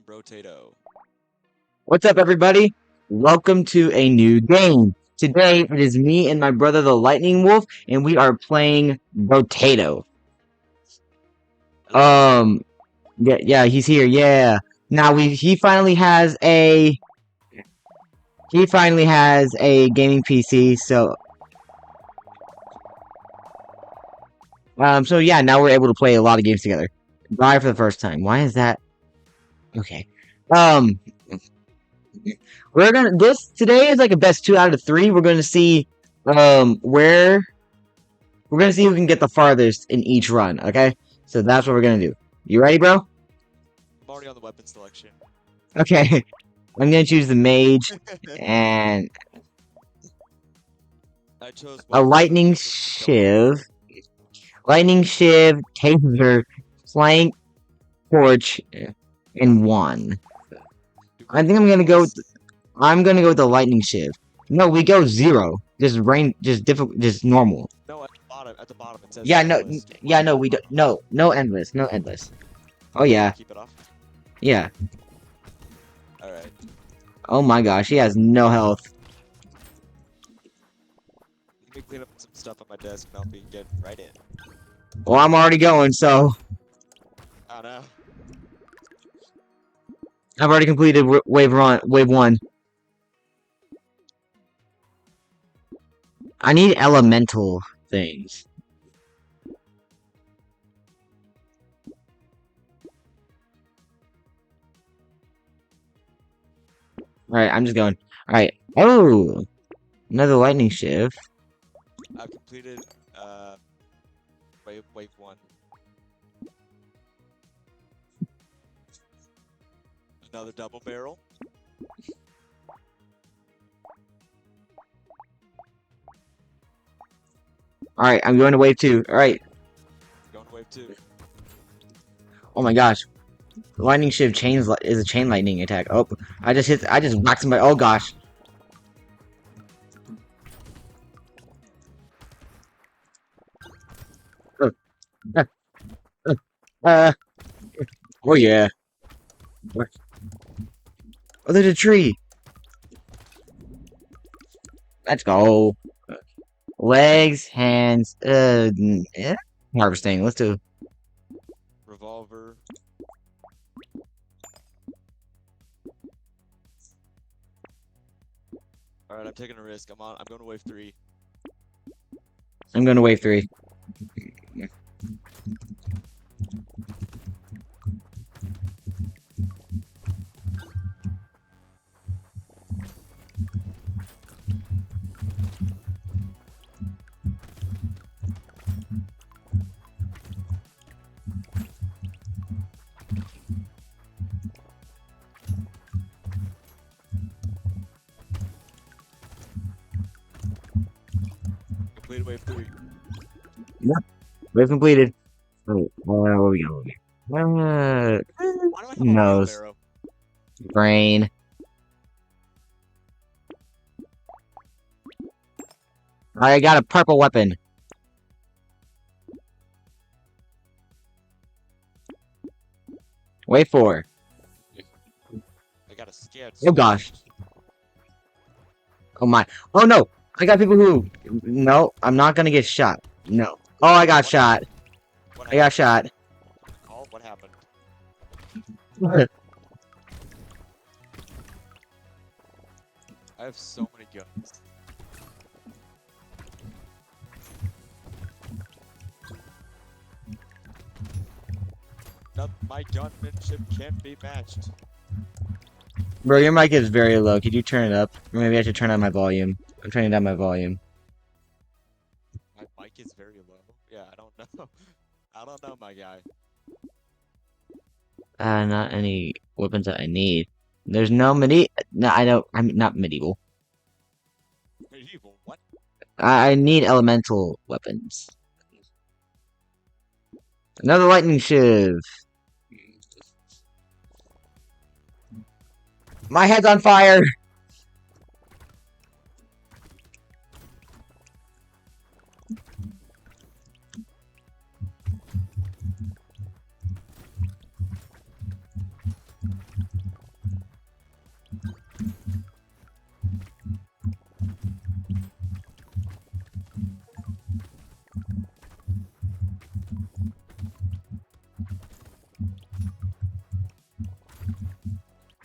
Brotato. What's up, everybody? Welcome to a new game. Today, it is me and my brother, the Lightning Wolf, and we are playing Brotato. Hello. Yeah, he's here. Yeah. Now he finally has a gaming PC. So yeah, now we're able to play a lot of games together. Bye for the first time. Why is that? Okay. Um, today is like a best 2 out of 3. We're gonna see where we're gonna see who can get the farthest in each run, okay? So that's what we're gonna do. You ready, bro? I'm already on the weapon selection. Okay. I'm gonna choose the mage and I chose a weapon lightning selection. taser, plank, torch, and one. Do I we think pause? I'm gonna go with the lightning shiv. No, we go 0. Just normal. No, at the bottom it says Yeah, no, endless. yeah, no, we don't. No endless, no endless. Oh yeah, Keep it off. yeah. All right. Oh my gosh, he has no health. Let me clean up some stuff on my desk, and I'll be getting right in. Well, I'm already going, so Oh no. I've already completed wave 1. I need elemental things. Alright, I'm just going. Alright. Oh! Another lightning shift. I've completed wave 1. Another double barrel. Alright, I'm going to wave 2. Alright. Going to wave 2. Oh my gosh. Lightning shift is a chain lightning attack. Oh, I just whacked somebody. Oh gosh. Uh, uh, uh, uh, oh yeah. Oh, there's a tree. Let's go. Legs, hands, yeah. Harvesting. Let's do. Revolver. All right, I'm taking a risk. I'm going to wave 3. I'm going to wave 3. Completed wave 3. Yep. Wave completed. Oh, where we go? Why do I have a Nose. wheelbarrow? Brain. I got a purple weapon. Wave 4. I got a scared Oh sword. gosh. Oh my. Oh no. I got people who. No, I'm not gonna get shot. No. Oh, I got shot. What I got happened? shot. Oh, what happened? I have so many guns. No, my gunmanship can't be matched. Bro, your mic is very low. Could you turn it up? Or maybe I should turn on my volume. I'm turning down my volume. My mic is very low. Yeah, I don't know. I don't know, my guy. Not any weapons that I need. There's no medi. No, I don't. I'm not medieval. Medieval, what? I need elemental weapons. Another lightning shiv. My head's on fire.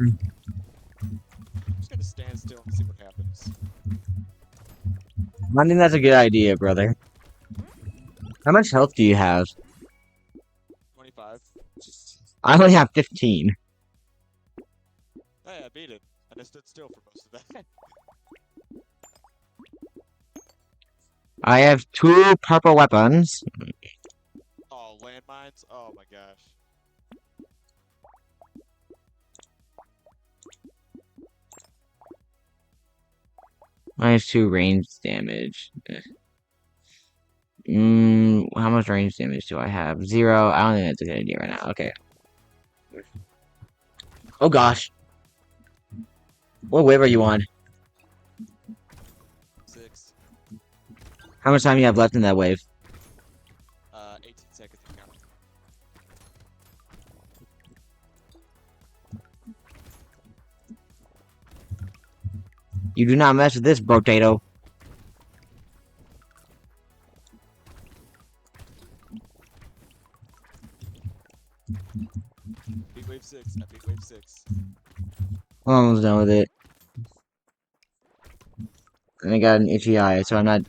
I'm just gonna stand still and see what happens. I think that's a good idea, brother. How much health do you have? 25. I only have 15. Hey, I beat it. And I stood still for most of that. I have 2 purple weapons. Oh, landmines? Oh my gosh. I have 2 range damage. How much range damage do I have? 0. I don't think that's a good idea right now. Okay. Oh gosh. What wave are you on? 6. How much time do you have left in that wave? 18 seconds and counting. You do not mess with this, Brotato. Beat wave 6. I beat wave 6. I'm almost done with it. And I got an itchy eye, so I'm not.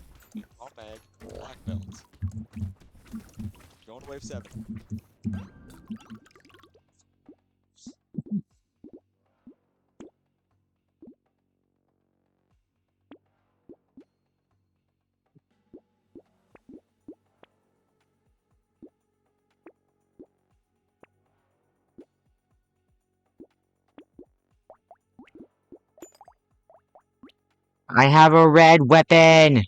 All mag. Black belt. Going to wave 7. I have a red weapon!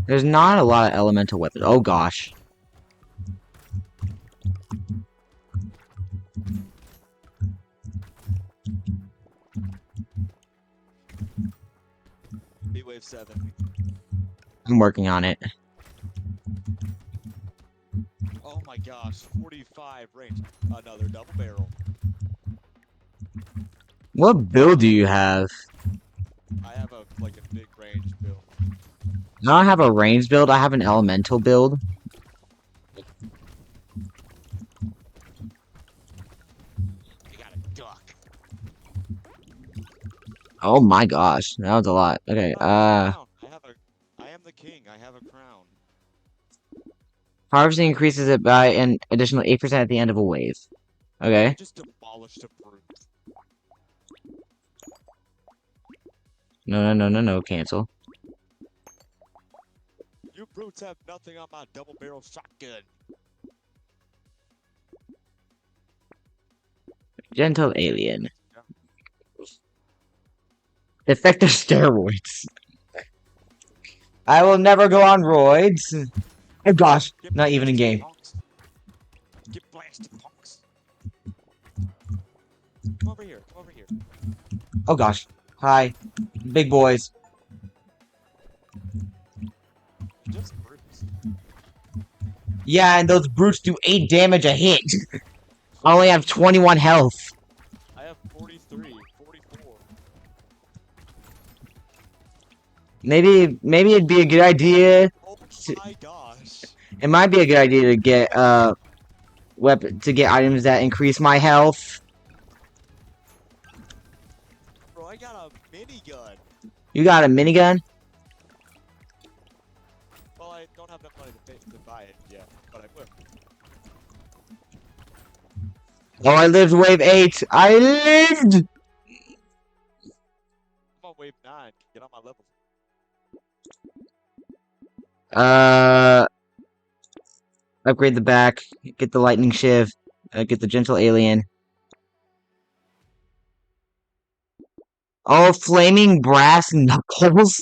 There's not a lot of elemental weapons. Oh gosh. Beat wave 7. I'm working on it. Oh my gosh. 45 range. Another double barrel. What build do you have? I have a like a big range build. I don't have a range build, I have an elemental build. You gotta duck. Oh my gosh, that was a lot. Okay, Crown. I am the king. I have a crown. harvesting increases it by an additional 8% at the end of a wave. I Okay. just demolished a brute. No, cancel. You brutes have nothing on my double barrel shotgun. Gentle alien. Effective steroids. I will never go on roids. Oh gosh, Get not even in blasted, game. punks. Get blasted, punks. Come over here. Come over here. Oh gosh. Hi. Big boys. Just brutes. Yeah, and those brutes do 8 damage a hit. I only have 21 health. I have 43, 44. Maybe it'd be a good idea. Oh my gosh. It might be a good idea to get to get items that increase my health. Bro, I got a minigun. You got a minigun? Well, I don't have enough money to buy it yet, but I will. Oh, I lived wave 8. I lived. I'm on wave 9. Get on my level. Uh, upgrade the back. Get the lightning shiv. Get the gentle alien. Oh, flaming brass knuckles.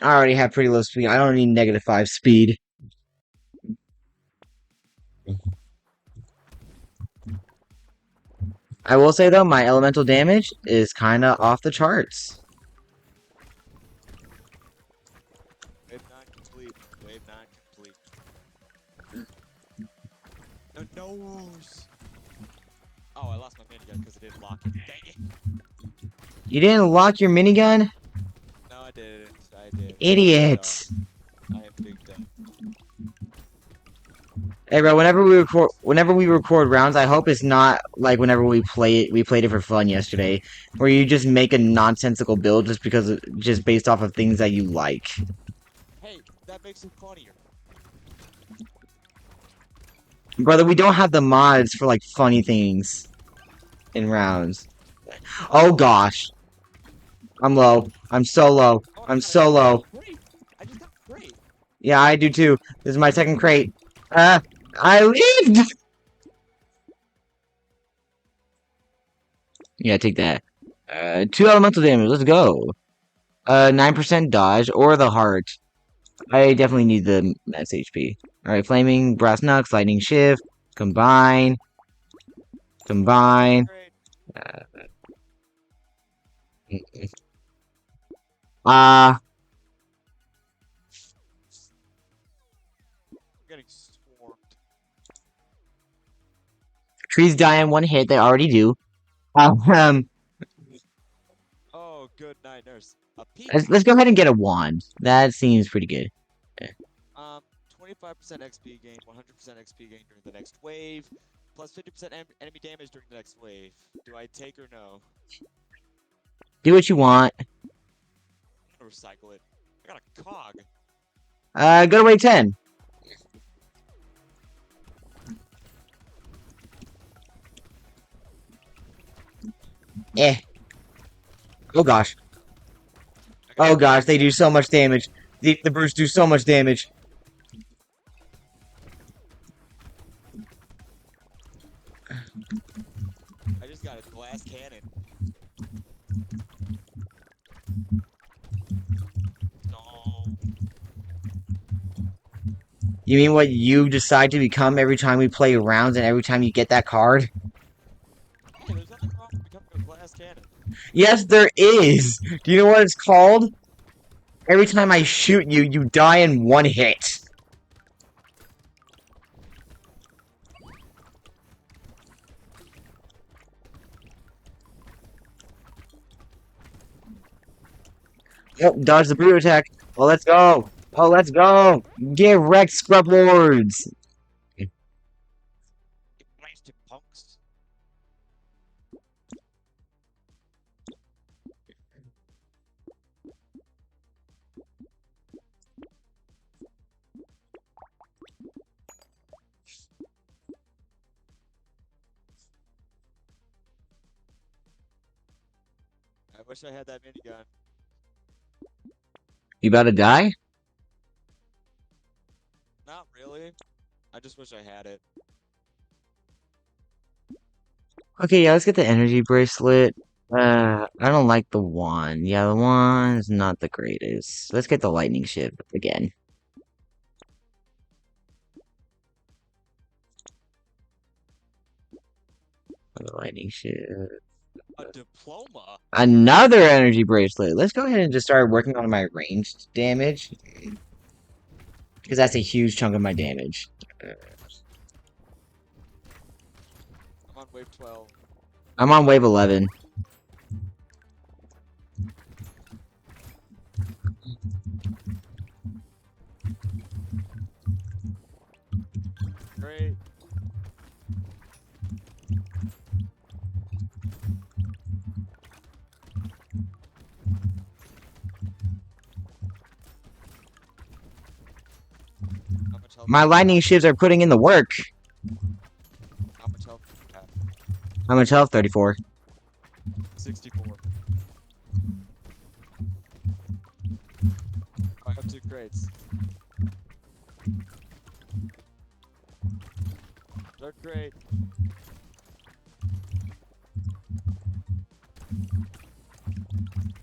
I already have pretty low speed. I don't need -5 speed. I will say though, my elemental damage is kind of off the charts. Wave 9 complete. Wave 9 complete. No, nose! Oh, I lost my minigun because I didn't lock it. Dang it! You didn't lock your minigun? No, I didn't. I didn't. I am dumb. Idiot. I am big dumb. Hey bro, whenever we record rounds, I hope it's not like whenever we played it for fun yesterday, where you just make a nonsensical build just based off of things that you like. Hey, that makes it funnier. Brother, we don't have the mods for like funny things in rounds. Oh gosh. I'm low. I'm so low. Oh, I'm so I got low. a crate! I just got a crate! Yeah, I do too. This is my second crate. I lived! Yeah, take that. 2 elemental damage. Let's go. 9% dodge or the heart. I definitely need the max HP. Alright, flaming, brass knucks, lightning shift, combine, combine. Crate! Uh, uh I'm getting swarmed. trees die in one hit, they already do. Um, Oh, good night, nurse. A let's peacock. go ahead and get a wand. That seems pretty good. 25% XP gain, 100% XP gain during the next wave, plus 50% enemy damage during the next wave. Do I take or no? Do what you want. I'm gonna recycle it. I got a cog. Go to wave 10. Eh. Oh gosh. I got Oh a gosh, cog. they do so much damage. The brutes do so much damage. I just got a glass cannon. No. You mean what you decide to become every time we play rounds and every time you get that card? Hey, there's nothing wrong with becoming a glass cannon. Yes, there is. Do you know what it's called? Every time I shoot you, you die in one hit. Yep, dodge the brute attack. Oh, let's go. Oh, let's go. Get wrecked, scrub lords. You blasted punks. I wish I had that minigun. You about to die? Not really. I just wish I had it. Okay, yeah, let's get the energy bracelet. I don't like the wand. Yeah, the wand's not the greatest. Let's get the lightning shift again. The lightning shift. A diploma? Another energy bracelet. Let's go ahead and just start working on my ranged damage. Because that's a huge chunk of my damage. I'm on wave 12. I'm on wave 11. Great. How much health My do you lightning have? shifts are putting in the work. How much health do you have? How much health? 34. 64. I have 2 crates. They're great.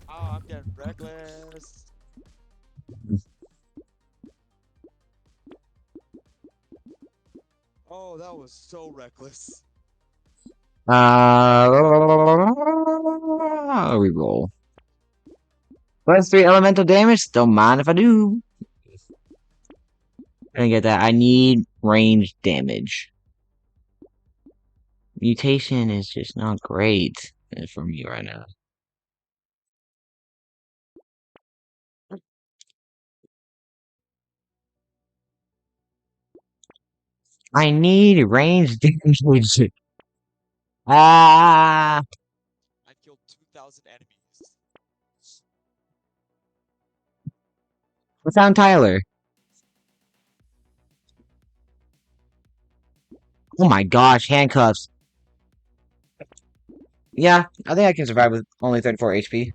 Oh, I'm getting reckless. Oh, that was so reckless. Reroll. +3 elemental damage. Don't mind if I do. Gonna get that. I need range damage. Mutation is just not great for me right now. I need range damage. Ah! I killed 2,000 enemies. I found Tyler. Oh my gosh, handcuffs. Yeah, I think I can survive with only 34 HP.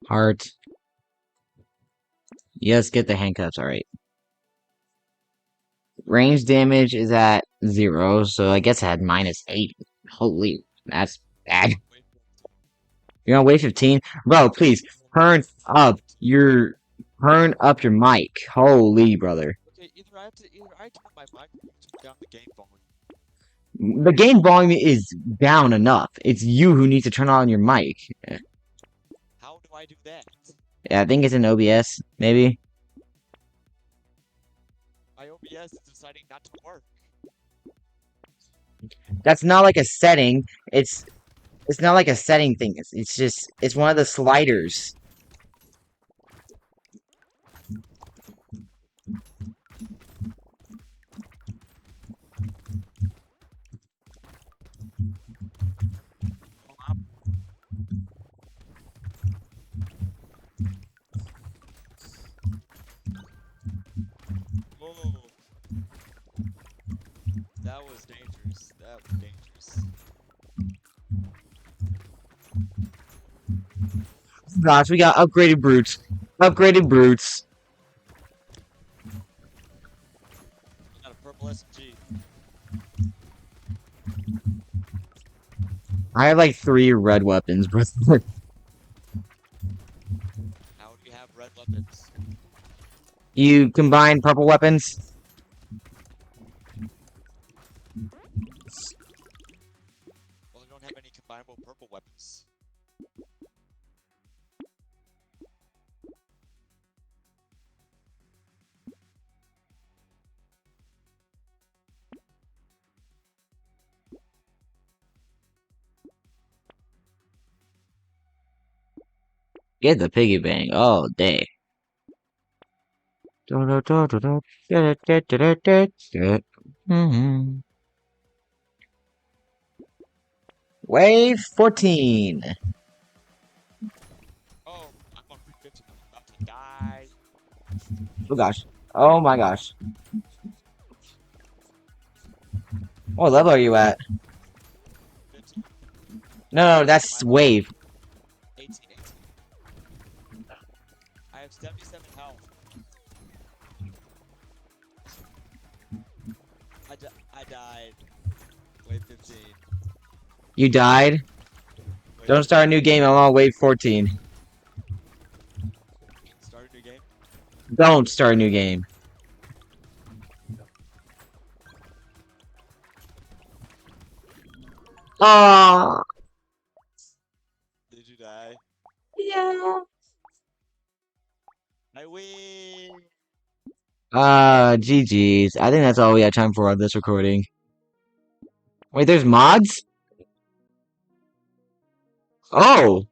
Heart. Yes, get the handcuffs, alright. Range damage is at 0, so I guess I had -8. Holy, that's bad. You're on wave 15? Bro, please, turn up your mic. Holy, brother. Okay, either I turn up my mic or you turn down the game volume. The game volume is down enough. It's you who needs to turn on your mic. How do I do that? Yeah, I think it's in OBS, maybe. My OBS is deciding not to work. That's not like a setting. It's not like a setting thing. It's just it's one of the sliders. Whoa. That was dangerous. That was dangerous. Gosh, we got upgraded brutes. Upgraded brutes. I got a purple SMG. I have like 3 red weapons, bro. How do you have red weapons? You combine purple weapons. Well, I don't have any combinable purple weapons. Get the piggy bank all day. Wave 14. Oh, I'm on week 15. I'm about to die. Oh gosh. Oh my gosh. What level are you at? 15. No, that's My level wave. 18, 18. I have 77 health. I died. Wave 15. You died? Wave Don't start a 15. new game, I'm on wave 14. Start a new game? Don't start a new game. Oh, Did you die? yeah. I win! GG's. I think that's all we have time for on this recording. Wait, there's mods? Oh!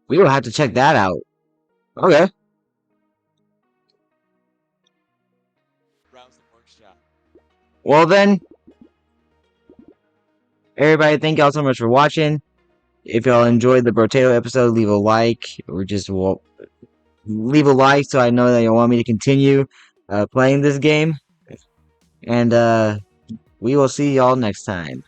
We will have to check that out. Okay. Browse the workshop. Well then, everybody, thank y'all so much for watching. If y'all enjoyed the Brotato episode, leave a like, or just leave a like so I know that you want me to continue playing this game. And we will see y'all next time.